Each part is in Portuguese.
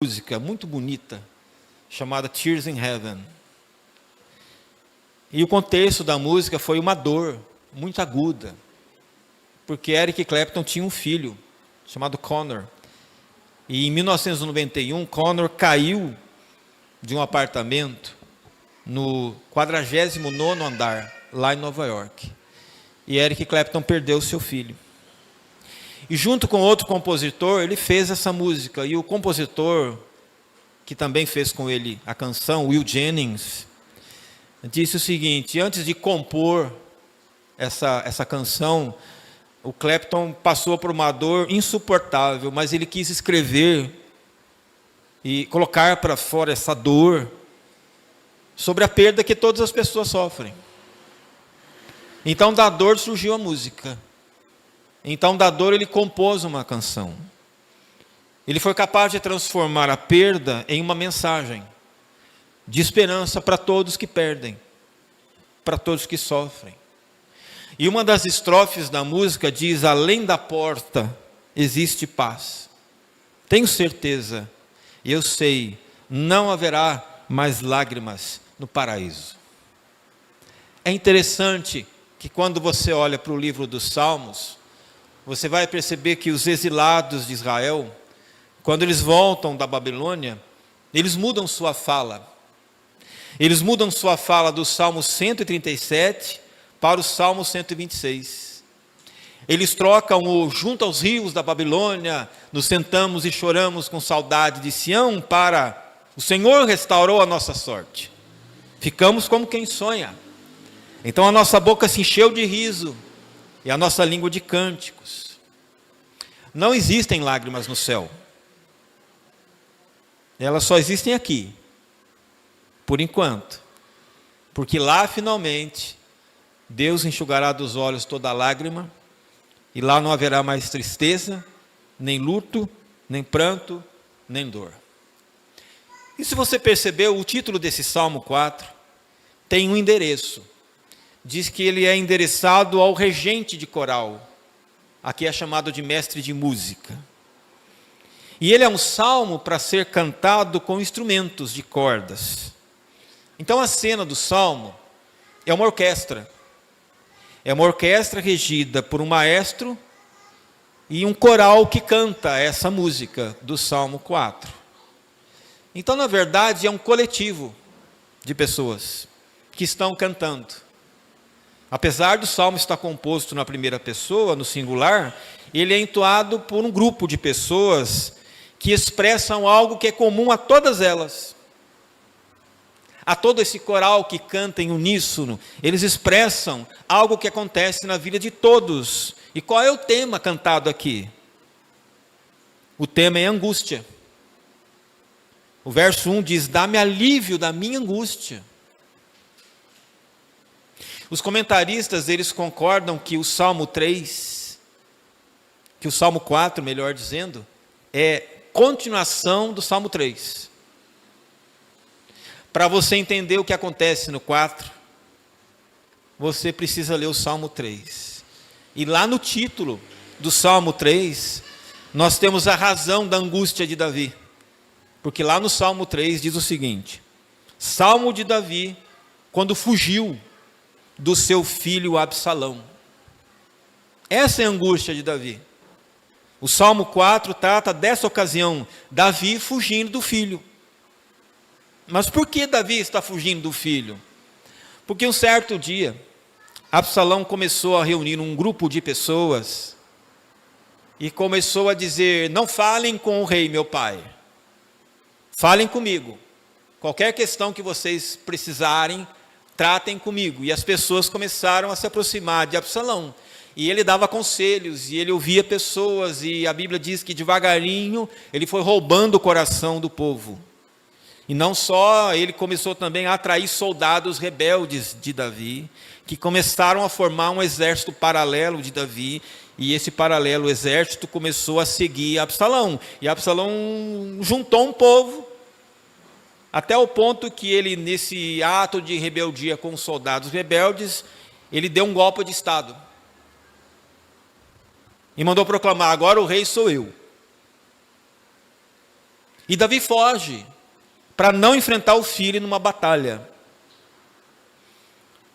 música muito bonita, chamada Tears in Heaven. E o contexto da música foi uma dor muito aguda, porque Eric Clapton tinha um filho, chamado Connor. E em 1991, Connor caiu de um apartamento no 49º andar, lá em Nova York. E Eric Clapton perdeu seu filho. E junto com outro compositor, ele fez essa música. E o compositor, que também fez com ele a canção, Will Jennings, disse o seguinte: antes de compor essa canção, o Clapton passou por uma dor insuportável, mas ele quis escrever e colocar para fora essa dor sobre a perda que todas as pessoas sofrem. Então da dor surgiu a música. Então da dor ele compôs uma canção. Ele foi capaz de transformar a perda em uma mensagem de esperança para todos que perdem, para todos que sofrem. E uma das estrofes da música diz: além da porta existe paz. Tenho certeza, e eu sei, não haverá mais lágrimas no paraíso. É interessante que quando você olha para o livro dos Salmos, você vai perceber que os exilados de Israel, quando eles voltam da Babilônia, eles mudam sua fala. Eles mudam sua fala do Salmo 137 para o Salmo 126. Eles trocam o junto aos rios da Babilônia, nos sentamos e choramos com saudade de Sião, para o Senhor restaurou a nossa sorte. Ficamos como quem sonha. Então a nossa boca se encheu de riso e a nossa língua de cânticos. Não existem lágrimas no céu. Elas só existem aqui, por enquanto. Porque lá finalmente Deus enxugará dos olhos toda lágrima, e lá não haverá mais tristeza, nem luto, nem pranto, nem dor. E se você percebeu, o título desse Salmo 4 tem um endereço. Diz que ele é endereçado ao regente de coral. Aqui é chamado de mestre de música. E ele é um salmo para ser cantado com instrumentos de cordas. Então a cena do salmo é uma orquestra. É uma orquestra regida por um maestro e um coral que canta essa música do Salmo 4. Então, na verdade, é um coletivo de pessoas que estão cantando. Apesar do salmo estar composto na primeira pessoa, no singular, ele é entoado por um grupo de pessoas que expressam algo que é comum a todas elas. A todo esse coral que canta em uníssono, eles expressam algo que acontece na vida de todos. E qual é o tema cantado aqui? O tema é angústia. O verso 1 diz: dá-me alívio da minha angústia. Os comentaristas, eles concordam que o Salmo 3, que o Salmo 4, melhor dizendo, é continuação do Salmo 3. Para você entender o que acontece no 4, você precisa ler o Salmo 3. E lá no título do Salmo 3, nós temos a razão da angústia de Davi. Porque lá no Salmo 3 diz o seguinte: Salmo de Davi, quando fugiu do seu filho Absalão. Essa é a angústia de Davi. O Salmo 4 trata dessa ocasião, Davi fugindo do filho. Mas por que Davi está fugindo do filho? Porque um certo dia, Absalão começou a reunir um grupo de pessoas e começou a dizer: não falem com o rei, meu pai. Falem comigo. Qualquer questão que vocês precisarem, tratem comigo. E as pessoas começaram a se aproximar de Absalão. E ele dava conselhos, e ele ouvia pessoas, e a Bíblia diz que devagarinho ele foi roubando o coração do povo. E não só, ele começou também a atrair soldados rebeldes de Davi, que começaram a formar um exército paralelo de Davi, e esse paralelo exército começou a seguir Absalão. E Absalão juntou um povo, até o ponto que ele, nesse ato de rebeldia com os soldados rebeldes, ele deu um golpe de estado. E mandou proclamar: agora o rei sou eu. E Davi foge para não enfrentar o filho numa batalha.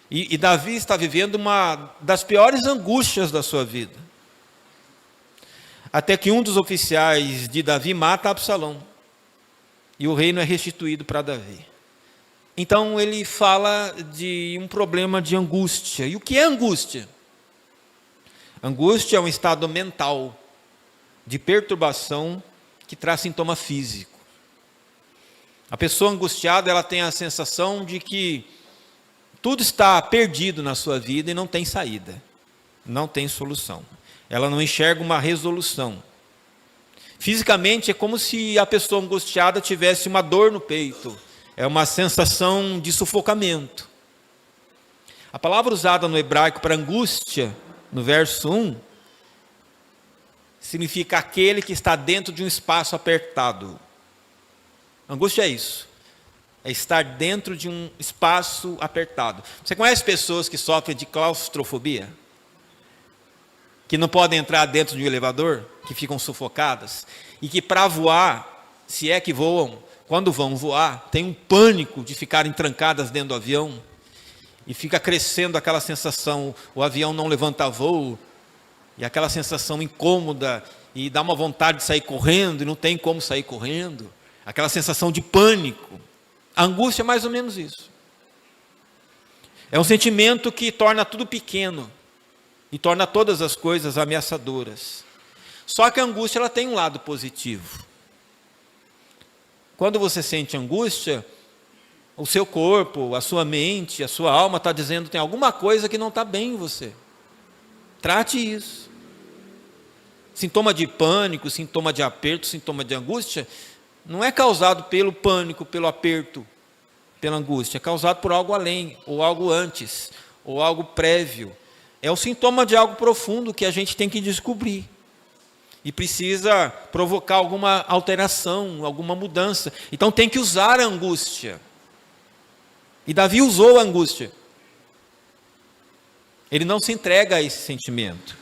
E Davi está vivendo uma das piores angústias da sua vida. Até que um dos oficiais de Davi mata Absalão. E o reino é restituído para Davi. Então ele fala de um problema de angústia. E o que é angústia? Angústia é um estado mental de perturbação que traz sintoma físico. A pessoa angustiada, ela tem a sensação de que tudo está perdido na sua vida e não tem saída, não tem solução. Ela não enxerga uma resolução. Fisicamente é como se a pessoa angustiada tivesse uma dor no peito. É uma sensação de sufocamento. A palavra usada no hebraico para angústia, no verso 1, significa aquele que está dentro de um espaço apertado. Angústia é isso. É estar dentro de um espaço apertado. Você conhece pessoas que sofrem de claustrofobia? Que não podem entrar dentro de um elevador? Que ficam sufocadas? E que para voar, se é que voam, quando vão voar, tem um pânico de ficarem trancadas dentro do avião. E fica crescendo aquela sensação, o avião não levanta voo. E aquela sensação incômoda, e dá uma vontade de sair correndo, e não tem como sair correndo. Aquela sensação de pânico. A angústia é mais ou menos isso. É um sentimento que torna tudo pequeno e torna todas as coisas ameaçadoras. Só que a angústia ela tem um lado positivo. Quando você sente angústia, o seu corpo, a sua mente, a sua alma está dizendo que tem alguma coisa que não está bem em você. Trate isso. Sintoma de pânico, sintoma de aperto, sintoma de angústia, não é causado pelo pânico, pelo aperto, pela angústia, é causado por algo além, ou algo antes, ou algo prévio. É o sintoma de algo profundo que a gente tem que descobrir. E precisa provocar alguma alteração, alguma mudança. Então tem que usar a angústia. E Davi usou a angústia. Ele não se entrega a esse sentimento.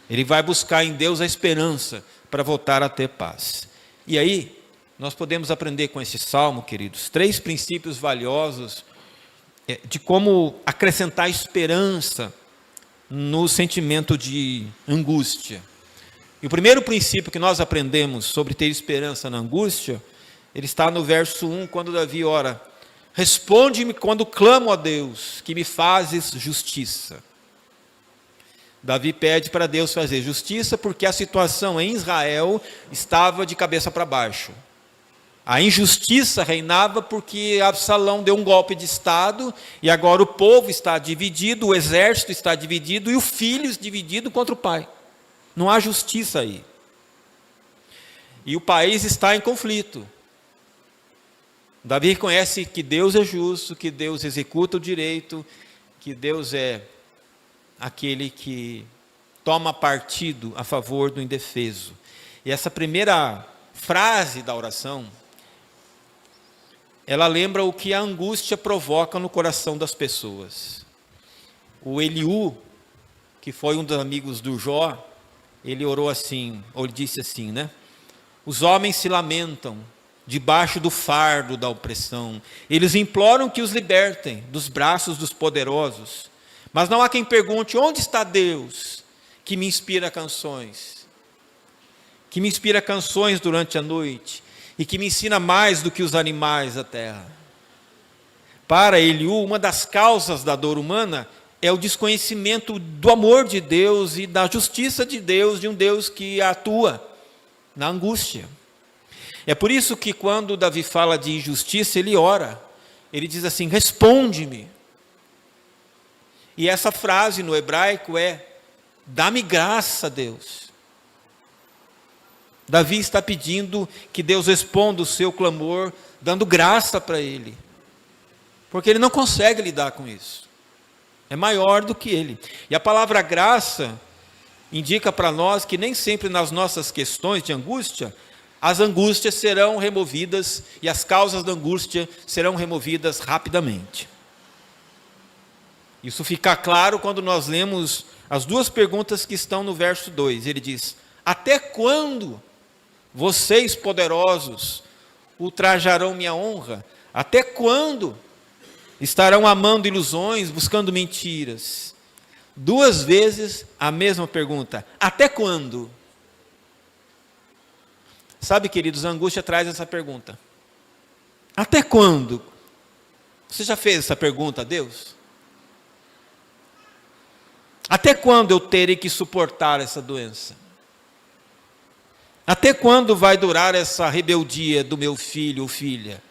Ele vai buscar em Deus a esperança para voltar a ter paz. E aí, nós podemos aprender com esse salmo, queridos, 3 princípios valiosos de como acrescentar esperança no sentimento de angústia. E o primeiro princípio que nós aprendemos sobre ter esperança na angústia, ele está no verso 1, quando Davi ora: responde-me quando clamo a Deus, que me fazes justiça. Davi pede para Deus fazer justiça porque a situação em Israel estava de cabeça para baixo. A injustiça reinava porque Absalão deu um golpe de estado e agora o povo está dividido, o exército está dividido e o filho dividido contra o pai. Não há justiça aí. E o país está em conflito. Davi reconhece que Deus é justo, que Deus executa o direito, que Deus é aquele que toma partido a favor do indefeso. E essa primeira frase da oração, ela lembra o que a angústia provoca no coração das pessoas. O Eliú, que foi um dos amigos do Jó, ele orou assim, ou ele disse assim, né? Os homens se lamentam debaixo do fardo da opressão. Eles imploram que os libertem dos braços dos poderosos. Mas não há quem pergunte: onde está Deus que me inspira canções? Que me inspira canções durante a noite e que me ensina mais do que os animais da terra. Para Eliú, uma das causas da dor humana é o desconhecimento do amor de Deus e da justiça de Deus, de um Deus que atua na angústia. É por isso que quando Davi fala de injustiça, ele ora. Ele diz assim: responde-me. E essa frase no hebraico é: dá-me graça, Deus. Davi está pedindo que Deus responda o seu clamor, dando graça para ele. Porque ele não consegue lidar com isso. É maior do que ele. E a palavra graça indica para nós que nem sempre nas nossas questões de angústia, as angústias serão removidas e as causas da angústia serão removidas rapidamente. Isso fica claro quando nós lemos as 2 perguntas que estão no verso 2. Ele diz: até quando vocês poderosos ultrajarão minha honra? Até quando estarão amando ilusões, buscando mentiras? 2 vezes a mesma pergunta: até quando? Sabe, queridos, a angústia traz essa pergunta. Até quando? Você já fez essa pergunta a Deus? Até quando eu terei que suportar essa doença? Até quando vai durar essa rebeldia do meu filho ou filha?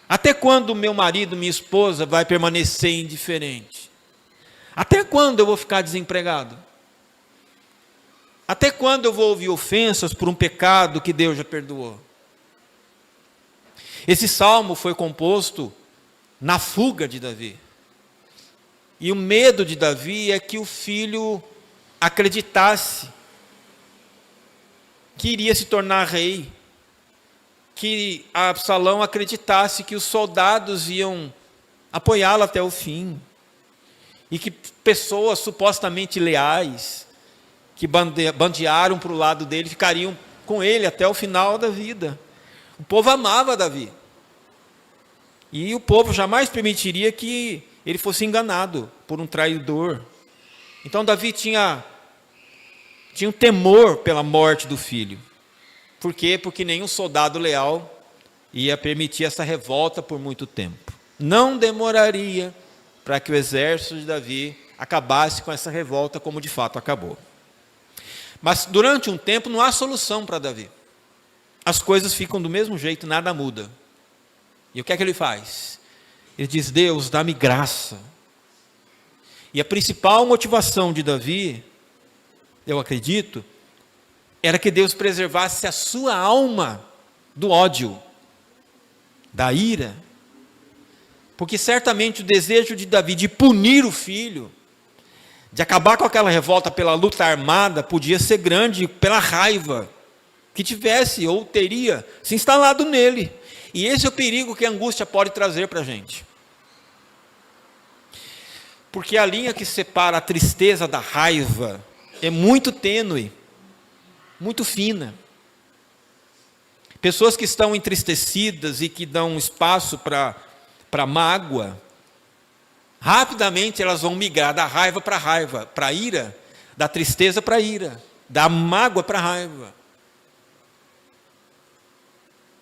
Até quando meu marido, minha esposa vai permanecer indiferente? Até quando eu vou ficar desempregado? Até quando eu vou ouvir ofensas por um pecado que Deus já perdoou? Esse salmo foi composto na fuga de Davi. E o medo de Davi é que o filho acreditasse que iria se tornar rei, que Absalão acreditasse que os soldados iam apoiá-lo até o fim, e que pessoas supostamente leais, que bandearam para o lado dele, ficariam com ele até o final da vida. O povo amava Davi, e o povo jamais permitiria que ele fosse enganado por um traidor. Então Davi tinha um temor pela morte do filho. Por quê? Porque nenhum soldado leal ia permitir essa revolta por muito tempo. Não demoraria para que o exército de Davi acabasse com essa revolta, como de fato acabou. Mas durante um tempo não há solução para Davi. As coisas ficam do mesmo jeito, nada muda. E o que é que ele faz? Ele diz: Deus, dá-me graça. E a principal motivação de Davi, eu acredito, era que Deus preservasse a sua alma do ódio, da ira. Porque certamente o desejo de Davi de punir o filho, de acabar com aquela revolta pela luta armada, podia ser grande pela raiva que tivesse ou teria se instalado nele. E esse é o perigo que a angústia pode trazer para a gente. Porque a linha que separa a tristeza da raiva é muito tênue, muito fina. Pessoas que estão entristecidas e que dão espaço para mágoa, rapidamente elas vão migrar da raiva, para a ira, da tristeza para a ira, da mágoa para a raiva.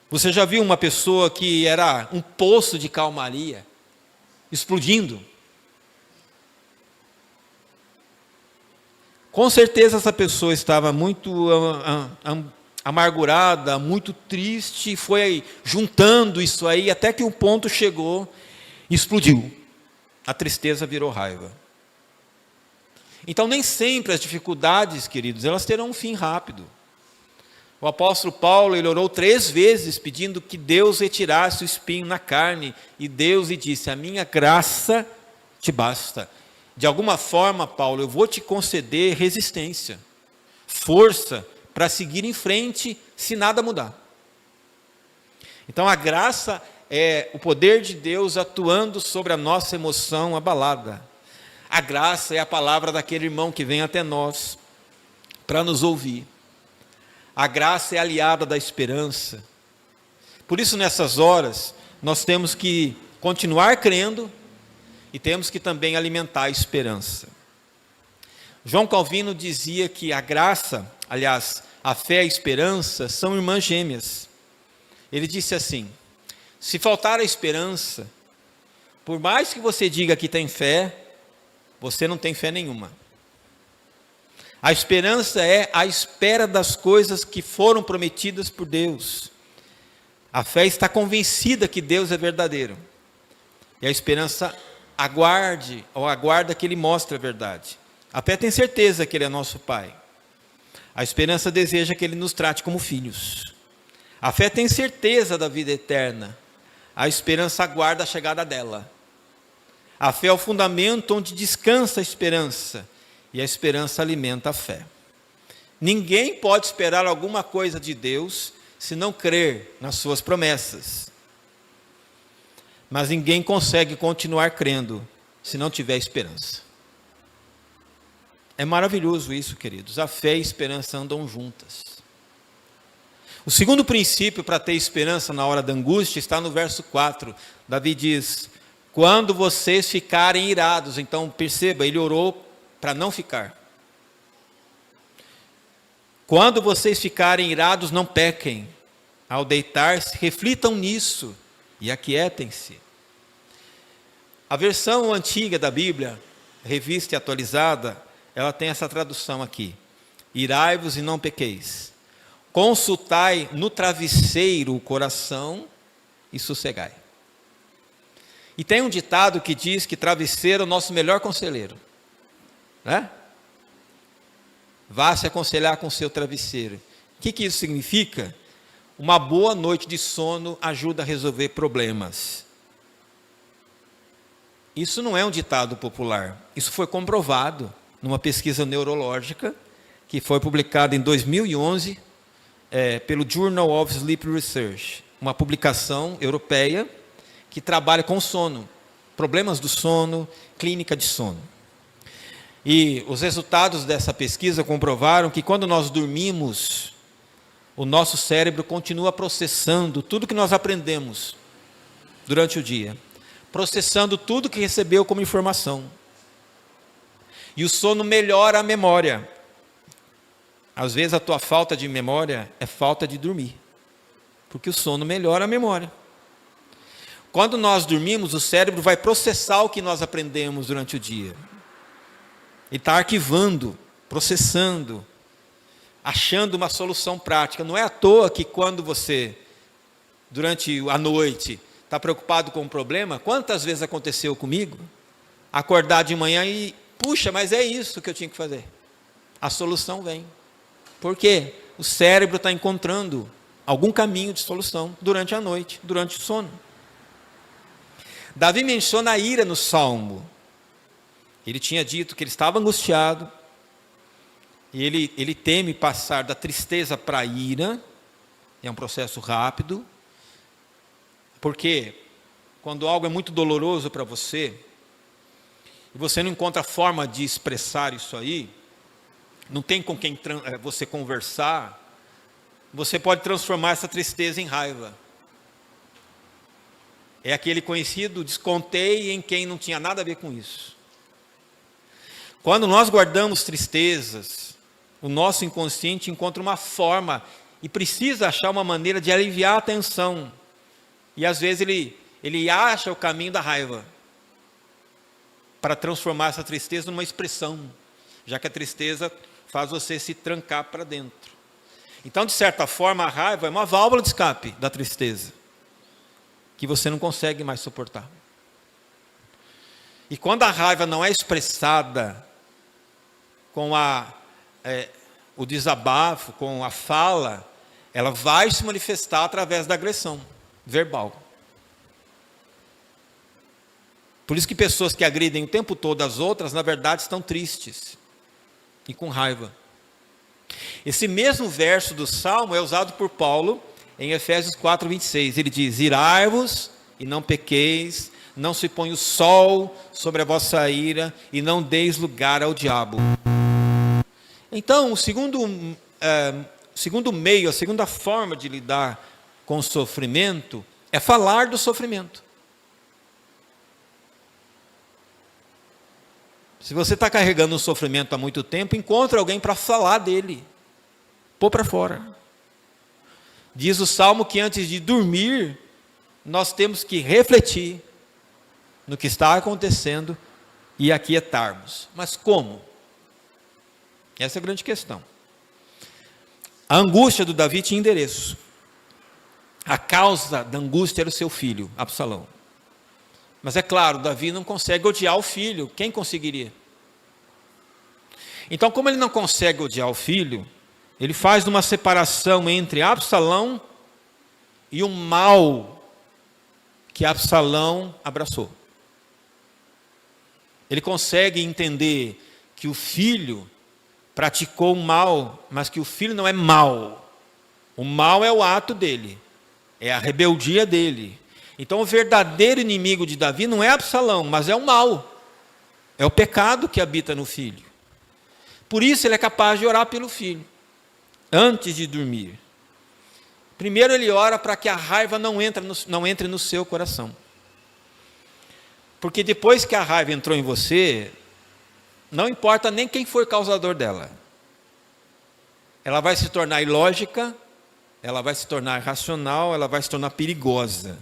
Você já viu uma pessoa que era um poço de calmaria, explodindo? Com certeza essa pessoa estava muito amargurada, muito triste, foi juntando isso aí, até que um ponto chegou e explodiu. A tristeza virou raiva. Então nem sempre as dificuldades, queridos, elas terão um fim rápido. O apóstolo Paulo, ele orou 3 vezes pedindo que Deus retirasse o espinho na carne, e Deus lhe disse: a minha graça te basta. De alguma forma, Paulo, eu vou te conceder resistência, força para seguir em frente se nada mudar. Então a graça é o poder de Deus atuando sobre a nossa emoção abalada. A graça é a palavra daquele irmão que vem até nós para nos ouvir. A graça é aliada da esperança. Por isso, nessas horas, nós temos que continuar crendo e temos que também alimentar a esperança. João Calvino dizia que a graça, aliás, a fé e a esperança são irmãs gêmeas. Ele disse assim: se faltar a esperança, por mais que você diga que tem fé, você não tem fé nenhuma. A esperança é a espera das coisas que foram prometidas por Deus. A fé está convencida que Deus é verdadeiro. E a esperança aguarda que Ele mostre a verdade. A fé tem certeza que Ele é nosso Pai. A esperança deseja que Ele nos trate como filhos. A fé tem certeza da vida eterna. A esperança aguarda a chegada dela. A fé é o fundamento onde descansa a esperança. E a esperança alimenta a fé. Ninguém pode esperar alguma coisa de Deus se não crer nas suas promessas. Mas ninguém consegue continuar crendo se não tiver esperança. É maravilhoso isso, queridos. A fé e a esperança andam juntas. O segundo princípio para ter esperança na hora da angústia está no verso 4. Davi diz: quando vocês ficarem irados. Então perceba, ele orou para não ficar. Quando vocês ficarem irados, não pequem. Ao deitar-se, reflitam nisso e aquietem-se. A versão antiga da Bíblia, revista e atualizada, ela tem essa tradução aqui: irai-vos e não pequeis. Consultai no travesseiro o coração e sossegai. E tem um ditado que diz que travesseiro é o nosso melhor conselheiro, né? Vá se aconselhar com o seu travesseiro. O que isso significa? Uma boa noite de sono ajuda a resolver problemas. Isso não é um ditado popular. Isso foi comprovado numa pesquisa neurológica que foi publicada em 2011 pelo Journal of Sleep Research, uma publicação europeia que trabalha com sono, problemas do sono, clínica de sono. E os resultados dessa pesquisa comprovaram que quando nós dormimos, o nosso cérebro continua processando tudo que nós aprendemos durante o dia, processando tudo que recebeu como informação. E o sono melhora a memória. Às vezes a tua falta de memória é falta de dormir, porque o sono melhora a memória. Quando nós dormimos, o cérebro vai processar o que nós aprendemos durante o dia. Ele está arquivando, processando, achando uma solução prática. Não é à toa que quando você, durante a noite, está preocupado com um problema, quantas vezes aconteceu comigo? Acordar de manhã e, puxa, mas é isso que eu tinha que fazer. A solução vem. Por quê? O cérebro está encontrando algum caminho de solução durante a noite, durante o sono. Davi menciona a ira no Salmo. Ele tinha dito que ele estava angustiado, e ele teme passar da tristeza para a ira. É um processo rápido, porque quando algo é muito doloroso para você, e você não encontra forma de expressar isso aí, não tem com quem você conversar, você pode transformar essa tristeza em raiva. É aquele conhecido descontei em quem não tinha nada a ver com isso. Quando nós guardamos tristezas, o nosso inconsciente encontra uma forma e precisa achar uma maneira de aliviar a tensão. E às vezes ele acha o caminho da raiva para transformar essa tristeza numa expressão, já que a tristeza faz você se trancar para dentro. Então, de certa forma, a raiva é uma válvula de escape da tristeza, que você não consegue mais suportar. E quando a raiva não é expressada com o desabafo, com a fala, ela vai se manifestar através da agressão verbal. Por isso que pessoas que agridem o tempo todo as outras, na verdade, estão tristes e com raiva. Esse mesmo verso do Salmo é usado por Paulo em Efésios 4:26. Ele diz: irai-vos e não pequeis, não se põe o sol sobre a vossa ira e não deis lugar ao diabo. Então, o segundo meio, a segunda forma de lidar com o sofrimento é falar do sofrimento. Se você está carregando um sofrimento há muito tempo, encontre alguém para falar dele, pôr para fora. Diz o Salmo que antes de dormir, nós temos que refletir no que está acontecendo e aquietarmos. Mas como? Essa é a grande questão. A angústia do Davi tinha endereço. A causa da angústia era o seu filho, Absalão. Mas é claro, Davi não consegue odiar o filho. Quem conseguiria? Então, como ele não consegue odiar o filho, ele faz uma separação entre Absalão e o mal que Absalão abraçou. Ele consegue entender que o filho praticou o mal, mas que o filho não é mal. O mal é o ato dele, é a rebeldia dele. Então o verdadeiro inimigo de Davi não é Absalão, mas é o mal. É o pecado que habita no filho. Por isso ele é capaz de orar pelo filho, antes de dormir. Primeiro ele ora para que a raiva não entre no seu coração. Porque depois que a raiva entrou em você, não importa nem quem foi causador dela. Ela vai se tornar ilógica, ela vai se tornar irracional, ela vai se tornar perigosa.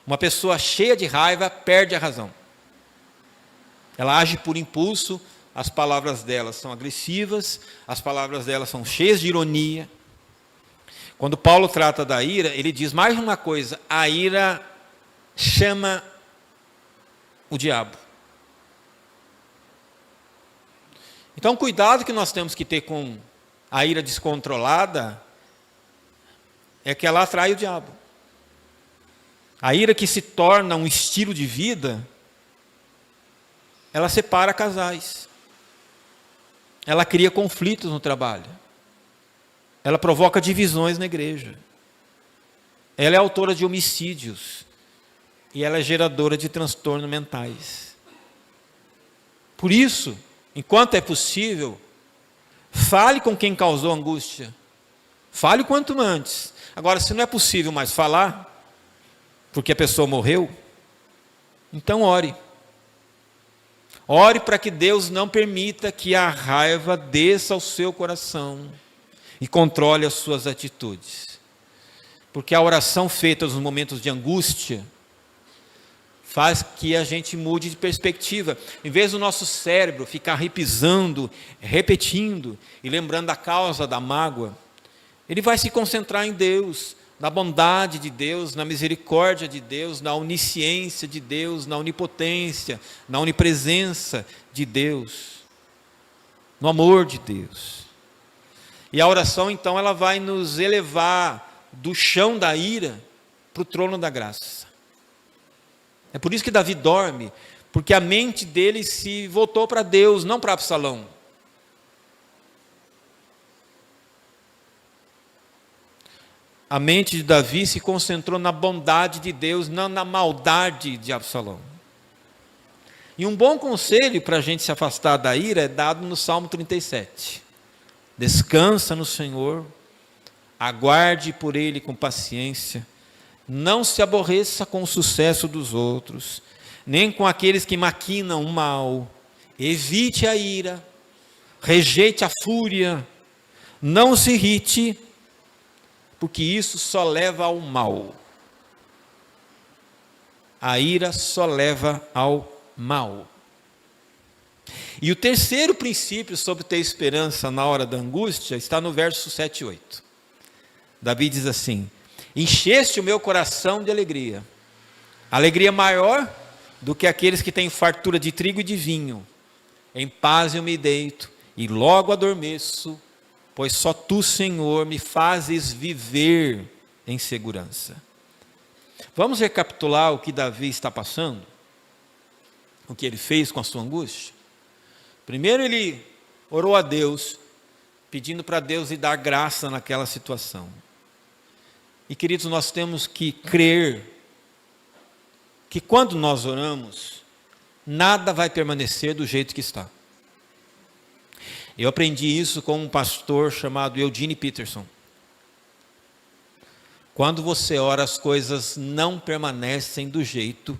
Uma pessoa cheia de raiva perde a razão. Ela age por impulso, as palavras dela são agressivas, as palavras dela são cheias de ironia. Quando Paulo trata da ira, ele diz mais uma coisa: a ira chama o diabo. Então, cuidado que nós temos que ter com a ira descontrolada, é que ela atrai o diabo. A ira que se torna um estilo de vida, ela separa casais. Ela cria conflitos no trabalho. Ela provoca divisões na igreja. Ela é autora de homicídios. E ela é geradora de transtornos mentais. Por isso, enquanto é possível, fale com quem causou angústia. Fale o quanto antes. Agora, se não é possível mais falar, porque a pessoa morreu, então ore. Ore para que Deus não permita que a raiva desça ao seu coração e controle as suas atitudes. Porque a oração feita nos momentos de angústia faz que a gente mude de perspectiva. Em vez do nosso cérebro ficar repisando, repetindo e lembrando a causa da mágoa, ele vai se concentrar em Deus, na bondade de Deus, na misericórdia de Deus, na onisciência de Deus, na onipotência, na onipresença de Deus, no amor de Deus. E a oração, então, ela vai nos elevar do chão da ira para o trono da graça. É por isso que Davi dorme, porque a mente dele se voltou para Deus, não para Absalão. A mente de Davi se concentrou na bondade de Deus, não na maldade de Absalão. E um bom conselho para a gente se afastar da ira é dado no Salmo 37. Descansa no Senhor, aguarde por Ele com paciência, não se aborreça com o sucesso dos outros, nem com aqueles que maquinam o mal. Evite a ira, rejeite a fúria, não se irrite, porque isso só leva ao mal. A ira só leva ao mal. E o terceiro princípio sobre ter esperança na hora da angústia está no verso 7 e 8. Davi diz assim: encheste o meu coração de alegria, alegria maior do que aqueles que têm fartura de trigo e de vinho. Em paz eu me deito e logo adormeço, pois só tu, Senhor, me fazes viver em segurança. Vamos recapitular o que Davi está passando, o que ele fez com a sua angústia. Primeiro ele orou a Deus, pedindo para Deus lhe dar graça naquela situação. E queridos, nós temos que crer que quando nós oramos, nada vai permanecer do jeito que está. Eu aprendi isso com um pastor chamado Eugene Peterson. Quando você ora, as coisas não permanecem do jeito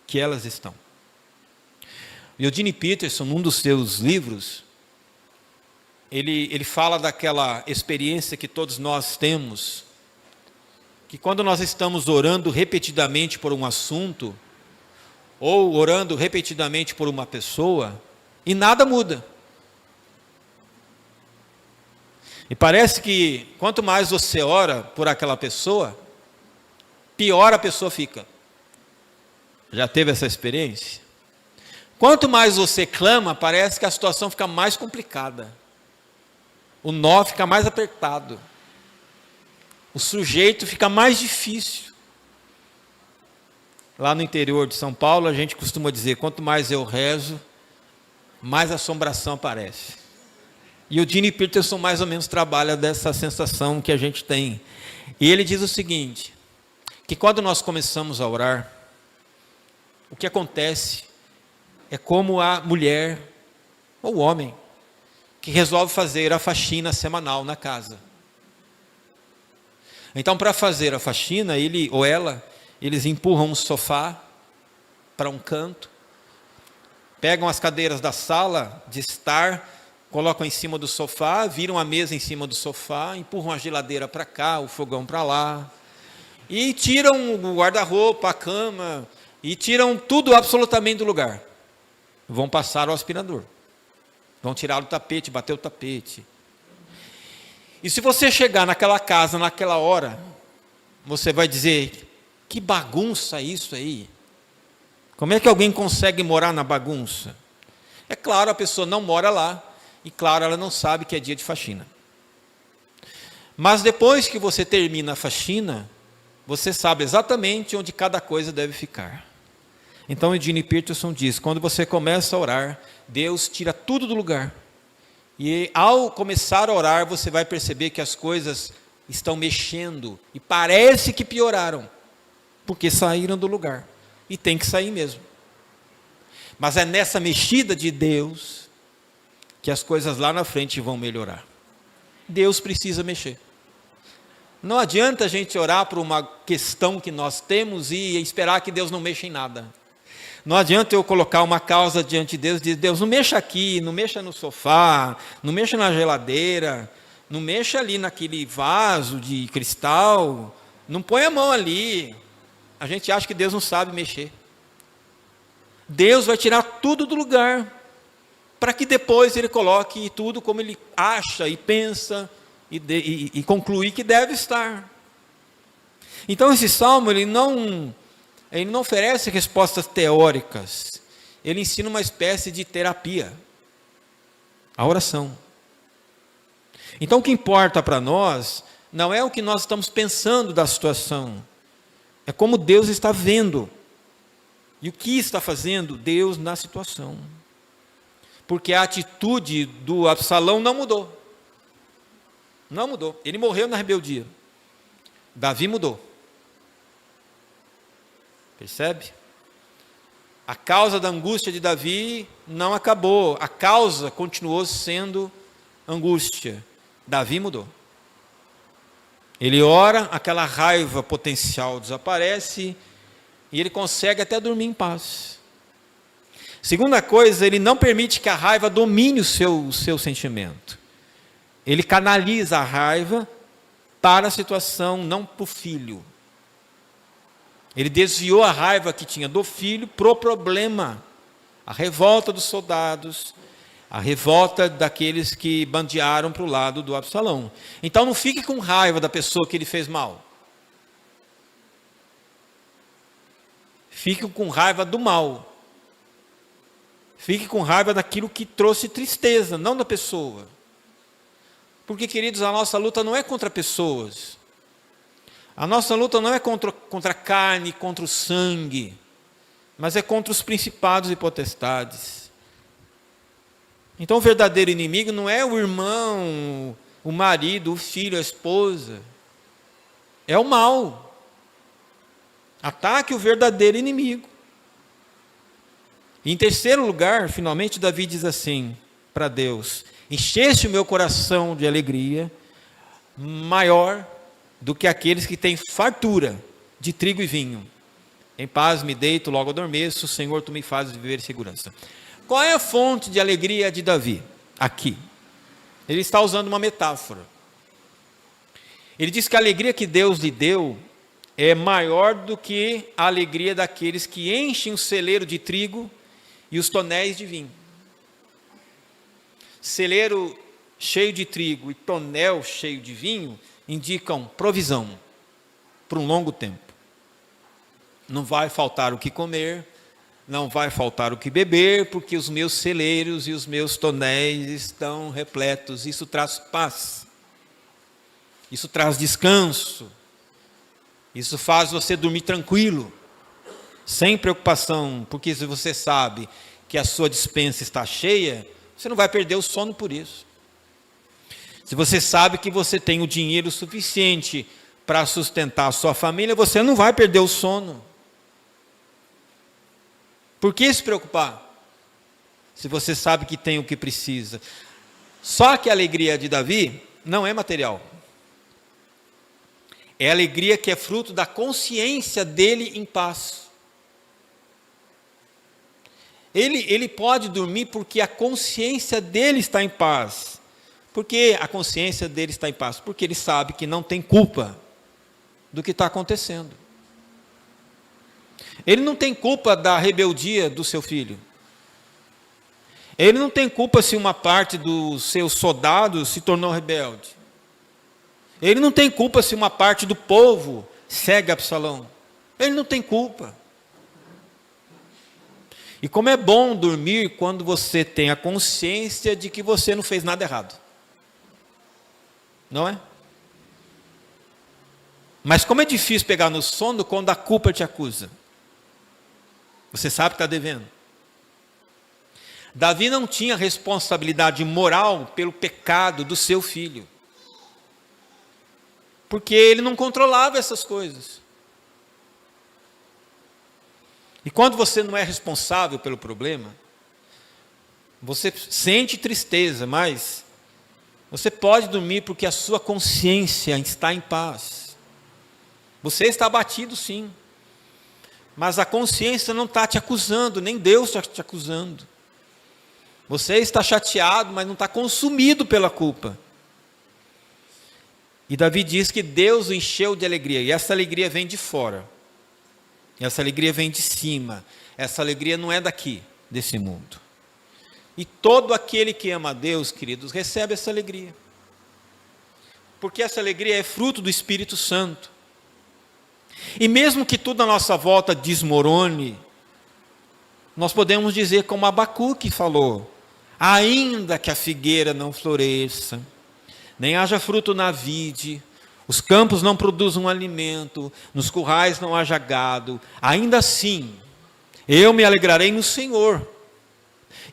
que elas estão. Eugene Peterson, num dos seus livros, ele fala daquela experiência que todos nós temos, que quando nós estamos orando repetidamente por um assunto, ou orando repetidamente por uma pessoa, e nada muda. E parece que quanto mais você ora por aquela pessoa, pior a pessoa fica. Já teve essa experiência? Quanto mais você clama, parece que a situação fica mais complicada. O nó fica mais apertado. O sujeito fica mais difícil. Lá no interior de São Paulo, a gente costuma dizer, quanto mais eu rezo, mais assombração aparece. E o Eugene Peterson mais ou menos trabalha dessa sensação que a gente tem. E ele diz o seguinte, que quando nós começamos a orar, o que acontece é como a mulher ou o homem que resolve fazer a faxina semanal na casa. Então, para fazer a faxina, ele ou ela, eles empurram um sofá para um canto, pegam as cadeiras da sala de estar, colocam em cima do sofá, viram a mesa em cima do sofá, empurram a geladeira para cá, o fogão para lá, e tiram o guarda-roupa, a cama, e tiram tudo absolutamente do lugar. Vão passar o aspirador, vão tirar o tapete, bater o tapete. E se você chegar naquela casa, naquela hora, você vai dizer, que bagunça isso aí? Como é que alguém consegue morar na bagunça? É claro, a pessoa não mora lá, e claro, ela não sabe que é dia de faxina. Mas depois que você termina a faxina, você sabe exatamente onde cada coisa deve ficar. Então, Eugene Peterson diz, quando você começa a orar, Deus tira tudo do lugar. E ao começar a orar, você vai perceber que as coisas estão mexendo, e parece que pioraram, porque saíram do lugar. E tem que sair mesmo. Mas é nessa mexida de Deus que as coisas lá na frente vão melhorar. Deus precisa mexer. Não adianta a gente orar por uma questão que nós temos e esperar que Deus não mexa em nada. Não adianta eu colocar uma causa diante de Deus e dizer, Deus, não mexa aqui, não mexa no sofá, não mexa na geladeira, não mexa ali naquele vaso de cristal, não põe a mão ali. A gente acha que Deus não sabe mexer. Deus vai tirar tudo do lugar, para que depois Ele coloque tudo como Ele acha e pensa e conclui que deve estar. Então esse salmo, ele não oferece respostas teóricas, ele ensina uma espécie de terapia, a oração. Então o que importa para nós, não é o que nós estamos pensando da situação, é como Deus está vendo, e o que está fazendo Deus na situação. Porque a atitude do Absalão não mudou. Não mudou. Ele morreu na rebeldia. Davi mudou. Percebe? A causa da angústia de Davi não acabou. A causa continuou sendo angústia. Davi mudou. Ele ora, aquela raiva potencial desaparece e ele consegue até dormir em paz. Segunda coisa, ele não permite que a raiva domine o seu sentimento. Ele canaliza a raiva para a situação, não para o filho. Ele desviou a raiva que tinha do filho para o problema. A revolta dos soldados, a revolta daqueles que bandearam para o lado do Absalão. Então não fique com raiva da pessoa que ele fez mal. Fique com raiva do mal. Fique com raiva daquilo que trouxe tristeza, não da pessoa. Porque, queridos, a nossa luta não é contra pessoas. A nossa luta não é contra a carne, contra o sangue, mas é contra os principados e potestades. Então o verdadeiro inimigo não é o irmão, o marido, o filho, a esposa. É o mal. Ataque o verdadeiro inimigo. Em terceiro lugar, finalmente, Davi diz assim para Deus: encheste o meu coração de alegria, maior do que aqueles que têm fartura de trigo e vinho. Em paz me deito, logo adormeço, Senhor, tu me fazes viver em segurança. Qual é a fonte de alegria de Davi? Aqui. Ele está usando uma metáfora. Ele diz que a alegria que Deus lhe deu é maior do que a alegria daqueles que enchem o celeiro de trigo e os tonéis de vinho. Celeiro cheio de trigo e tonel cheio de vinho indicam provisão por um longo tempo. Não vai faltar o que comer, não vai faltar o que beber, porque os meus celeiros e os meus tonéis estão repletos. Isso traz paz, isso traz descanso, isso faz você dormir tranquilo, sem preocupação, porque se você sabe que a sua despensa está cheia, você não vai perder o sono por isso. Se você sabe que você tem o dinheiro suficiente para sustentar a sua família, você não vai perder o sono. Por que se preocupar? Se você sabe que tem o que precisa. Só que a alegria de Davi não é material. É a alegria que é fruto da consciência dele em paz. Ele pode dormir porque a consciência dele está em paz. Por que a consciência dele está em paz? Porque ele sabe que não tem culpa do que está acontecendo. Ele não tem culpa da rebeldia do seu filho. Ele não tem culpa se uma parte dos seus soldados se tornou rebelde. Ele não tem culpa se uma parte do povo segue Absalão. Ele não tem culpa. E como é bom dormir quando você tem a consciência de que você não fez nada errado. Não é? Mas como é difícil pegar no sono quando a culpa te acusa. Você sabe que está devendo. Davi não tinha responsabilidade moral pelo pecado do seu filho. Porque ele não controlava essas coisas. E quando você não é responsável pelo problema, você sente tristeza, mas você pode dormir porque a sua consciência está em paz. Você está abatido, sim. Mas a consciência não está te acusando, nem Deus está te acusando. Você está chateado, mas não está consumido pela culpa. E Davi diz que Deus o encheu de alegria, e essa alegria vem de fora. Essa alegria vem de cima. Essa alegria não é daqui, desse mundo. E todo aquele que ama a Deus, queridos, recebe essa alegria. Porque essa alegria é fruto do Espírito Santo. E mesmo que tudo à nossa volta desmorone, nós podemos dizer como Abacuque falou: ainda que a figueira não floresça, nem haja fruto na vide, os campos não produzam alimento, nos currais não haja gado, ainda assim, eu me alegrarei no Senhor,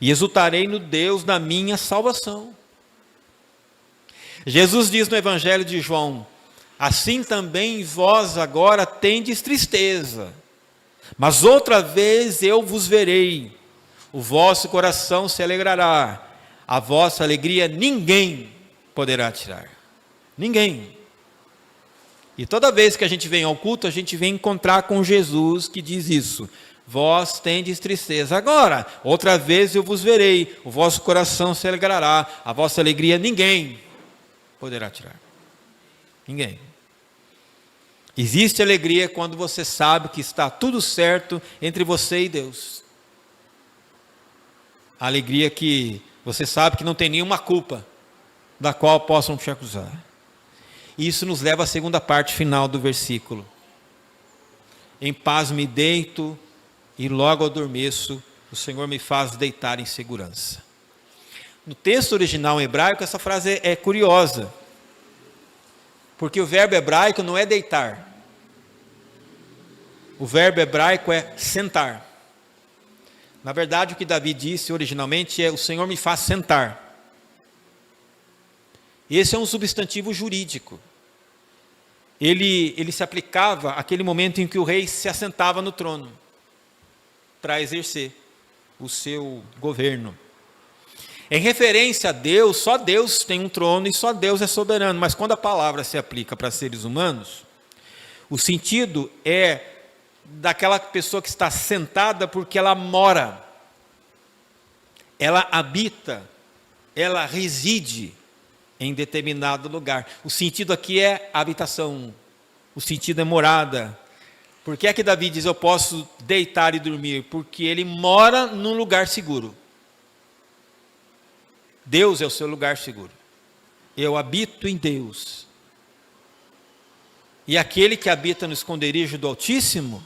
e exultarei no Deus da minha salvação. Jesus diz no Evangelho de João: assim também vós agora tendes tristeza, mas outra vez eu vos verei, o vosso coração se alegrará, a vossa alegria ninguém poderá tirar. Ninguém. E toda vez que a gente vem ao culto, a gente vem encontrar com Jesus que diz isso: vós tendes tristeza, agora, outra vez eu vos verei, o vosso coração se alegrará, a vossa alegria ninguém poderá tirar. Ninguém. Existe alegria quando você sabe que está tudo certo entre você e Deus. A alegria que você sabe que não tem nenhuma culpa da qual possam te acusar. Isso nos leva à segunda parte final do versículo. Em paz me deito e logo adormeço, o Senhor me faz deitar em segurança. No texto original em hebraico, essa frase é curiosa. Porque o verbo hebraico não é deitar. O verbo hebraico é sentar. Na verdade, o que Davi disse originalmente é: o Senhor me faz sentar. Esse é um substantivo jurídico. Ele se aplicava àquele momento em que o rei se assentava no trono para exercer o seu governo. Em referência a Deus, só Deus tem um trono e só Deus é soberano. Mas quando a palavra se aplica para seres humanos, o sentido é daquela pessoa que está sentada porque ela mora, ela habita, ela reside em determinado lugar. O sentido aqui é habitação, o sentido é morada. Por que é que Davi diz: eu posso deitar e dormir? Porque ele mora num lugar seguro. Deus é o seu lugar seguro. Eu habito em Deus. E aquele que habita no esconderijo do Altíssimo,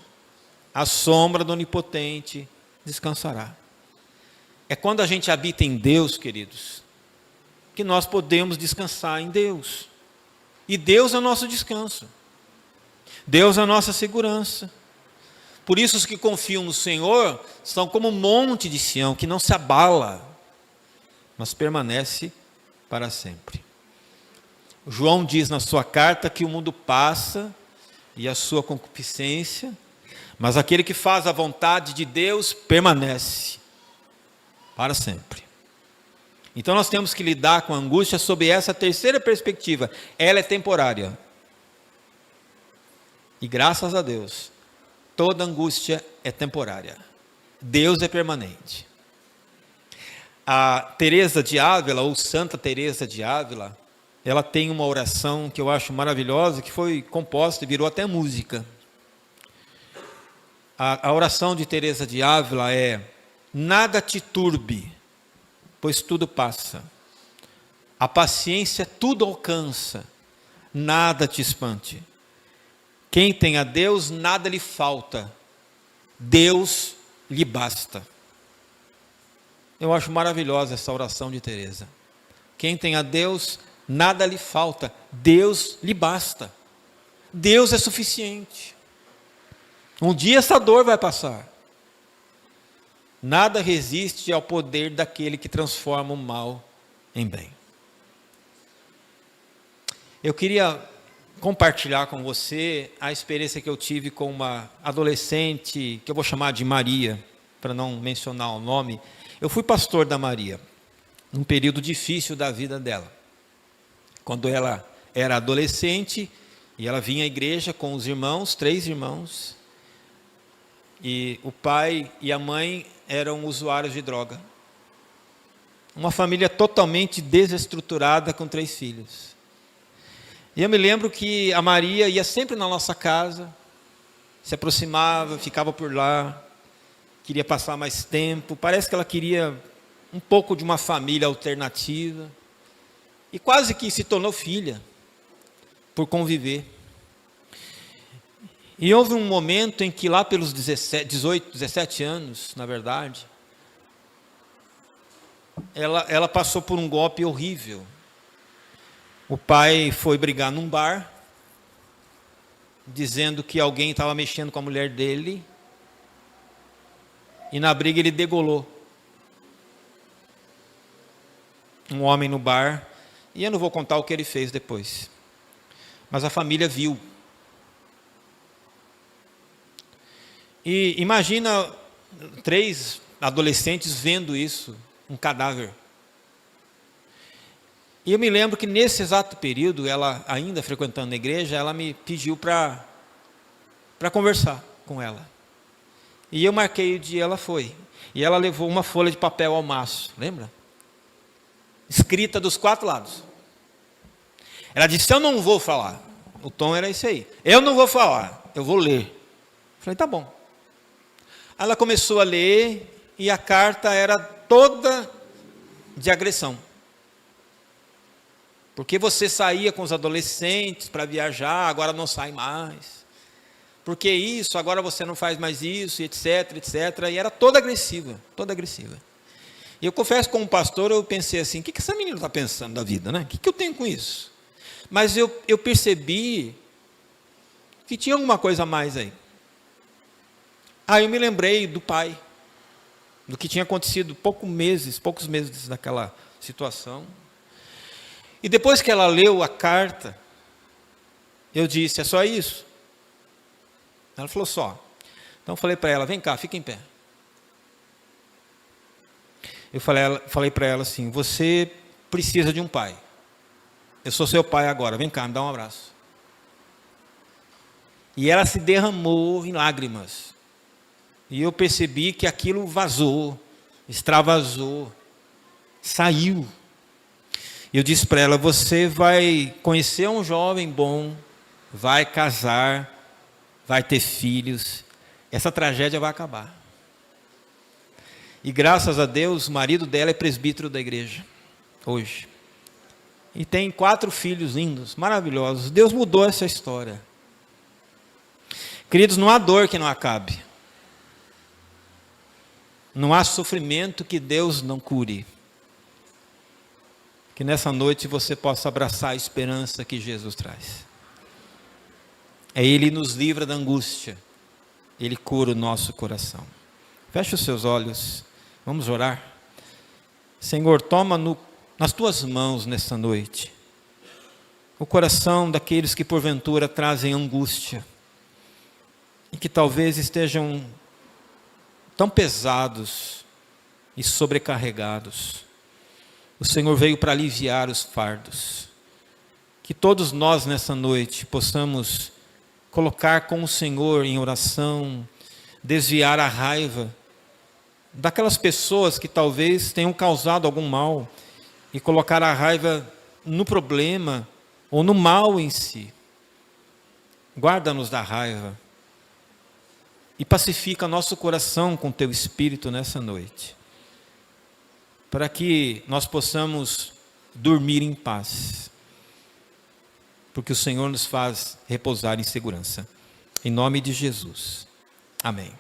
à sombra do Onipotente descansará. É quando a gente habita em Deus, queridos, que nós podemos descansar em Deus. E Deus é o nosso descanso. Deus é a nossa segurança. Por isso os que confiam no Senhor são como um monte de Sião, que não se abala, mas permanece para sempre. João diz na sua carta que o mundo passa e a sua concupiscência, mas aquele que faz a vontade de Deus permanece para sempre. Então nós temos que lidar com a angústia sob essa terceira perspectiva. Ela é temporária. E graças a Deus, toda angústia é temporária. Deus é permanente. A Teresa de Ávila, ou Santa Teresa de Ávila, ela tem uma oração que eu acho maravilhosa, que foi composta e virou até música. A oração de Teresa de Ávila é: nada te turbe, pois tudo passa. A paciência tudo alcança, nada te espante. Quem tem a Deus, nada lhe falta, Deus lhe basta. Eu acho maravilhosa essa oração de Teresa. Quem tem a Deus, nada lhe falta, Deus lhe basta. Deus é suficiente. Um dia essa dor vai passar. Nada resiste ao poder daquele que transforma o mal em bem. Eu queria compartilhar com você a experiência que eu tive com uma adolescente, que eu vou chamar de Maria, para não mencionar o nome. Eu fui pastor da Maria, num período difícil da vida dela. Quando ela era adolescente, e ela vinha à igreja com os irmãos, 3 irmãos, e o pai e a mãe eram usuários de droga. Uma família totalmente desestruturada com 3 filhos. E eu me lembro que a Maria ia sempre na nossa casa, se aproximava, ficava por lá, queria passar mais tempo. Parece que ela queria um pouco de uma família alternativa. E quase que se tornou filha, por conviver. E houve um momento em que lá pelos 17 anos, na verdade, ela passou por um golpe horrível. O pai foi brigar num bar, dizendo que alguém estava mexendo com a mulher dele, e na briga ele degolou um homem no bar, e eu não vou contar o que ele fez depois, mas a família viu. E imagina 3 adolescentes vendo isso, um cadáver. E eu me lembro que nesse exato período, ela ainda frequentando a igreja, ela me pediu para conversar com ela. E eu marquei o dia, ela foi. E ela levou uma folha de papel ao maço, lembra? Escrita dos 4 lados. Ela disse: eu não vou falar. O tom era esse aí. Eu não vou falar, eu vou ler. Eu falei: tá bom. Ela começou a ler e a carta era toda de agressão. Porque você saía com os adolescentes para viajar, agora não sai mais. Porque isso, agora você não faz mais isso, etc, etc. E era toda agressiva, toda agressiva. E eu confesso, como pastor, eu pensei assim: o que essa menina está pensando da vida, né? O que eu tenho com isso? Mas eu percebi que tinha alguma coisa a mais aí. Aí eu me lembrei do pai, do que tinha acontecido poucos meses daquela situação. E depois que ela leu a carta, eu disse: é só isso? Ela falou: só. Então eu falei para ela: vem cá, fica em pé. Eu falei para ela assim: você precisa de um pai. Eu sou seu pai agora, vem cá, me dá um abraço. E ela se derramou em lágrimas. E eu percebi que aquilo vazou, extravasou, saiu. Eu disse para ela: você vai conhecer um jovem bom, vai casar, vai ter filhos, essa tragédia vai acabar. E graças a Deus, o marido dela é presbítero da igreja, hoje. E tem 4 filhos lindos, maravilhosos. Deus mudou essa história. Queridos, não há dor que não acabe. Não há sofrimento que Deus não cure. Que nessa noite você possa abraçar a esperança que Jesus traz. Ele nos livra da angústia. Ele cura o nosso coração. Feche os seus olhos. Vamos orar. Senhor, toma nas tuas mãos nessa noite o coração daqueles que porventura trazem angústia e que talvez estejam tão pesados e sobrecarregados. O Senhor veio para aliviar os fardos. Que todos nós nessa noite possamos colocar com o Senhor em oração, desviar a raiva daquelas pessoas que talvez tenham causado algum mal e colocar a raiva no problema ou no mal em si. Guarda-nos da raiva e pacifica nosso coração com teu Espírito nessa noite, para que nós possamos dormir em paz, porque o Senhor nos faz repousar em segurança. Em nome de Jesus. Amém.